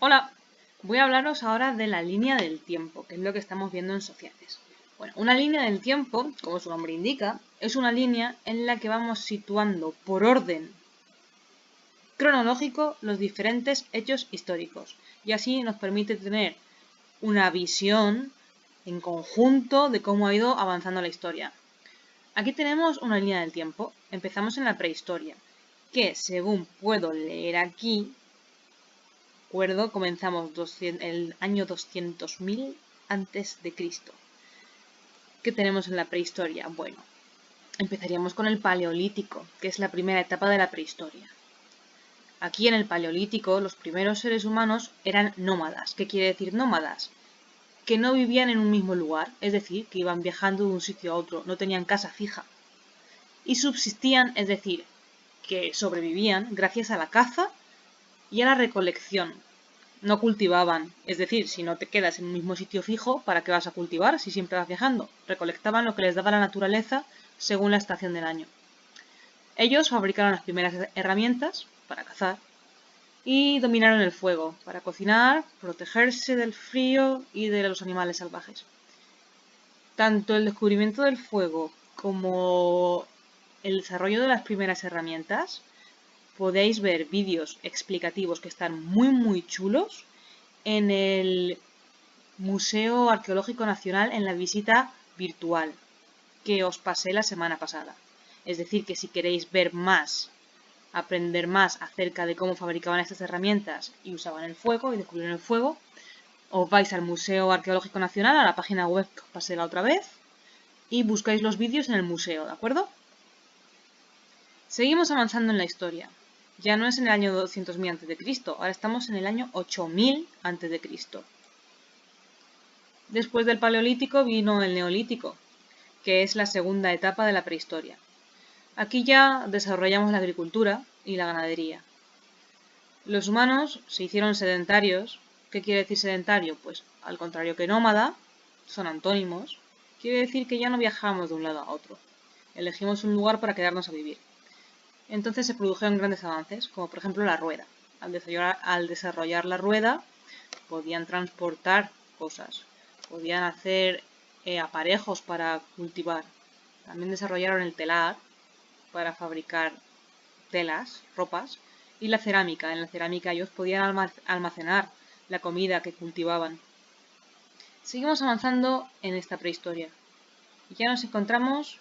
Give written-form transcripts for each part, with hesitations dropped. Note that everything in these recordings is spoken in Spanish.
Hola, voy a hablaros ahora de la línea del tiempo, que es lo que estamos viendo en sociales. Bueno, una línea del tiempo, como su nombre indica, es una línea en la que vamos situando por orden cronológico los diferentes hechos históricos y así nos permite tener una visión en conjunto de cómo ha ido avanzando la historia. Aquí tenemos una línea del tiempo. Empezamos en la prehistoria, que según puedo leer aquí, comenzamos el año 200.000 antes de Cristo. ¿Qué tenemos en la prehistoria? Bueno, empezaríamos con el Paleolítico, que es la primera etapa de la prehistoria. Aquí en el Paleolítico los primeros seres humanos eran nómadas. ¿Qué quiere decir nómadas? Que no vivían en un mismo lugar, es decir, que iban viajando de un sitio a otro, no tenían casa fija. Y subsistían, es decir, que sobrevivían gracias a la caza y a la recolección. No cultivaban, es decir, si no te quedas en un mismo sitio fijo, ¿para qué vas a cultivar si siempre vas viajando? Recolectaban lo que les daba la naturaleza según la estación del año. Ellos fabricaron las primeras herramientas para cazar y dominaron el fuego para cocinar, protegerse del frío y de los animales salvajes. Tanto el descubrimiento del fuego como el desarrollo de las primeras herramientas, podéis ver vídeos explicativos que están muy chulos en el Museo Arqueológico Nacional en la visita virtual que os pasé la semana pasada. Es decir, que si queréis ver más, aprender más acerca de cómo fabricaban estas herramientas y usaban el fuego y descubrieron el fuego, os vais al Museo Arqueológico Nacional, a la página web que os pasé la otra vez, y buscáis los vídeos en el museo, ¿de acuerdo? Seguimos avanzando en la historia. Ya no es en el año 200.000 a.C., ahora estamos en el año 8.000 a.C. Después del Paleolítico vino el Neolítico, que es la segunda etapa de la prehistoria. Aquí ya desarrollamos la agricultura y la ganadería. Los humanos se hicieron sedentarios. ¿Qué quiere decir sedentario? Pues al contrario que nómada, son antónimos. Quiere decir que ya no viajamos de un lado a otro. Elegimos un lugar para quedarnos a vivir. Entonces se produjeron grandes avances, como por ejemplo la rueda. Al desarrollar la rueda, podían transportar cosas, podían hacer aparejos para cultivar. También desarrollaron el telar para fabricar telas, ropas, y la cerámica. En la cerámica ellos podían almacenar la comida que cultivaban. Seguimos avanzando en esta prehistoria. Y ya nos encontramos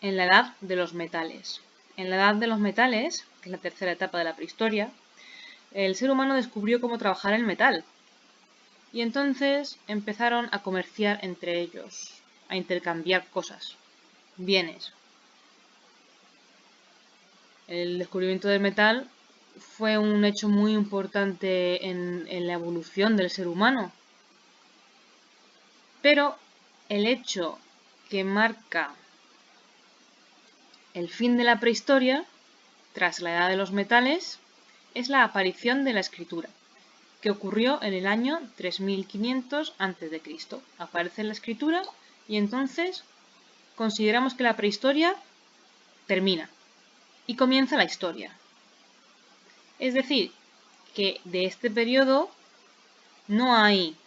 en la edad de los metales. En la edad de los metales, que es la tercera etapa de la prehistoria, el ser humano descubrió cómo trabajar el metal. Y entonces empezaron a comerciar entre ellos, a intercambiar cosas, bienes. El descubrimiento del metal fue un hecho muy importante en la evolución del ser humano. Pero el hecho que marca el fin de la prehistoria, tras la edad de los metales, es la aparición de la escritura, que ocurrió en el año 3500 a.C. Aparece la escritura y entonces consideramos que la prehistoria termina y comienza la historia. Es decir, que de este periodo no hay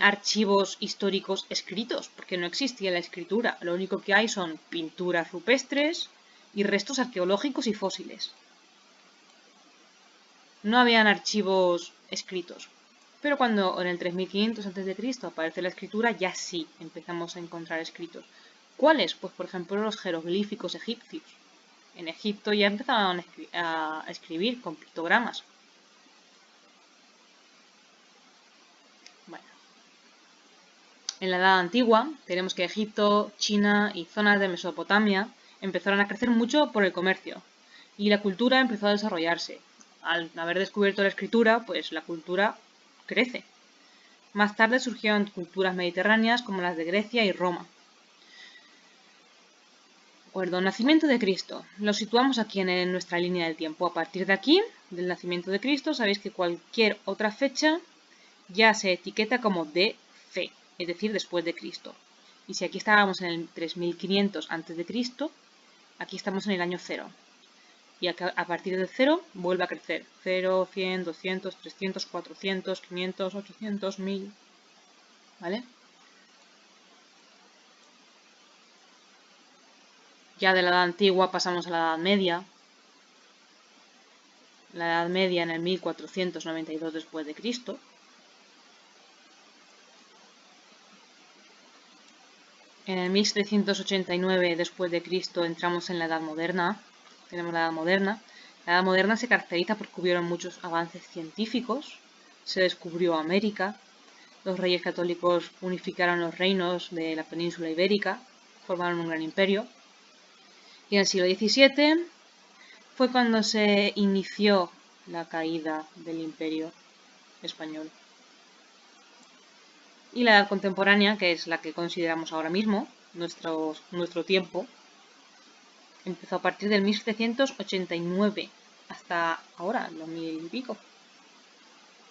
archivos históricos escritos, porque no existía la escritura. Lo único que hay son pinturas rupestres y restos arqueológicos y fósiles. No habían archivos escritos. Pero cuando en el 3500 a.C. aparece la escritura, ya sí empezamos a encontrar escritos. ¿Cuáles? Pues por ejemplo los jeroglíficos egipcios. En Egipto ya empezaban a escribir con pictogramas. Bueno. En la Edad Antigua tenemos que Egipto, China y zonas de Mesopotamia empezaron a crecer mucho por el comercio y la cultura empezó a desarrollarse. Al haber descubierto la escritura, pues la cultura crece. Más tarde surgieron culturas mediterráneas como las de Grecia y Roma. Recuerdo, nacimiento de Cristo. Lo situamos aquí en nuestra línea del tiempo. A partir de aquí, del nacimiento de Cristo, sabéis que cualquier otra fecha ya se etiqueta como de fe, es decir, después de Cristo. Y si aquí estábamos en el 3500 a.C., aquí estamos en el año 0. Y a partir de 0 vuelve a crecer. 0, 100, 200, 300, 400, 500, 800, 1000. ¿Vale? Ya de la Edad Antigua pasamos a la Edad Media. La Edad Media en el 1492 después de Cristo. En el 1789 después de Cristo entramos en la Edad Moderna. Tenemos la Edad Moderna. La Edad Moderna se caracteriza porque hubieron muchos avances científicos. Se descubrió América. Los reyes católicos unificaron los reinos de la península ibérica. Formaron un gran imperio. Y en el siglo XVII fue cuando se inició la caída del imperio español. Y la edad contemporánea, que es la que consideramos ahora mismo, nuestro tiempo, empezó a partir del 1789 hasta ahora, 2000 y pico.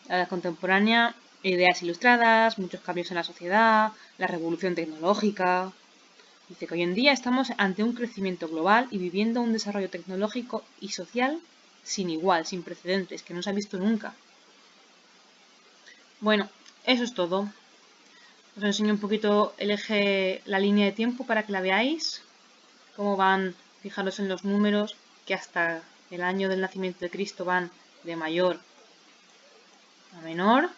La edad contemporánea, ideas ilustradas, muchos cambios en la sociedad, la revolución tecnológica. Dice que hoy en día estamos ante un crecimiento global y viviendo un desarrollo tecnológico y social sin igual, sin precedentes, que no se ha visto nunca. Bueno, eso es todo. Os enseño un poquito el eje, la línea de tiempo para que la veáis. Cómo van, fijaros en los números, que hasta el año del nacimiento de Cristo van de mayor a menor.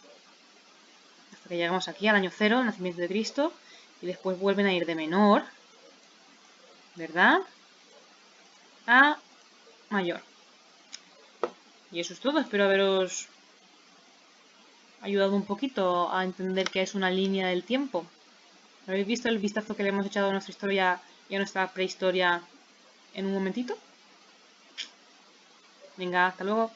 Hasta que llegamos aquí al año 0, nacimiento de Cristo. Y después vuelven a ir de menor, ¿verdad?, a mayor. Y eso es todo. Espero haberos ayudado un poquito a entender qué es una línea del tiempo. ¿Habéis visto el vistazo que le hemos echado a nuestra historia y a nuestra prehistoria en un momentito? Venga, hasta luego.